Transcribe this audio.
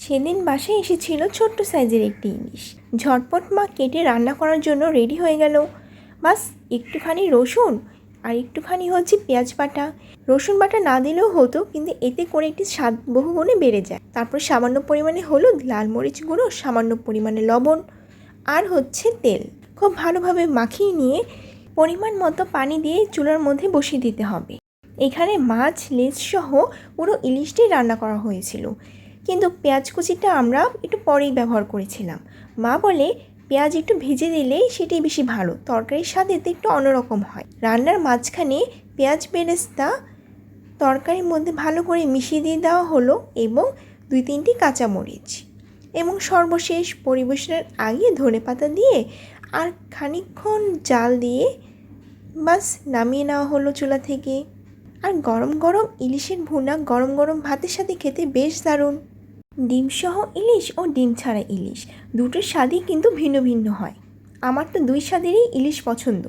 সেদিন বাসায় এসেছিল ছোট্ট সাইজের একটি ইলিশ। ঝটপট মা কেটে রান্না করার জন্য রেডি হয়ে গেল। বাস একটুখানি রসুন আর একটুখানি পেঁয়াজ বাটা। রসুন বাটা না দিলেও হতো, কিন্তু এতে করে একটি স্বাদ বহুগুণে বেড়ে যায়। তারপর সামান্য পরিমাণে হলুদ, লাল মরিচ গুঁড়ো, সামান্য পরিমাণে লবণ আর তেল খুব ভালোভাবে মাখিয়ে নিয়ে পরিমাণ মতো পানি দিয়ে চুলার মধ্যে বসিয়ে দিতে হবে। এখানে মাছ লেজ সহ পুরো ইলিশটি রান্না করা হয়েছিল, কিন্তু পেঁয়াজ কুচিটা আমরা একটু পরেই ব্যবহার করেছিলাম। মা বলে পেঁয়াজ একটু ভেজে দিলেই সেটাই বেশি ভালো, তরকারির স্বাদ এতে একটু অন্যরকম হয়। রান্নার মাঝখানে পেঁয়াজ বেরেস্তা তরকারির মধ্যে ভালো করে মিশিয়ে দিয়ে দেওয়া হলো এবং 2-3টি কাঁচামরিচ, এবং সর্বশেষ পরিবেশনের আগে ধনেপাতা দিয়ে আর খানিকক্ষণ জাল দিয়ে বাস নামিয়ে নেওয়া হলো চুলা থেকে। আর গরম গরম ইলিশের ভুনা গরম গরম ভাতের সাথে খেতে বেশ দারুণ। ডিম সহ ইলিশ ও ডিম ছাড়া ইলিশ দুটোর স্বাদই কিন্তু ভিন্ন ভিন্ন হয়। আমার তো দুই স্বাদেরই ইলিশ পছন্দ।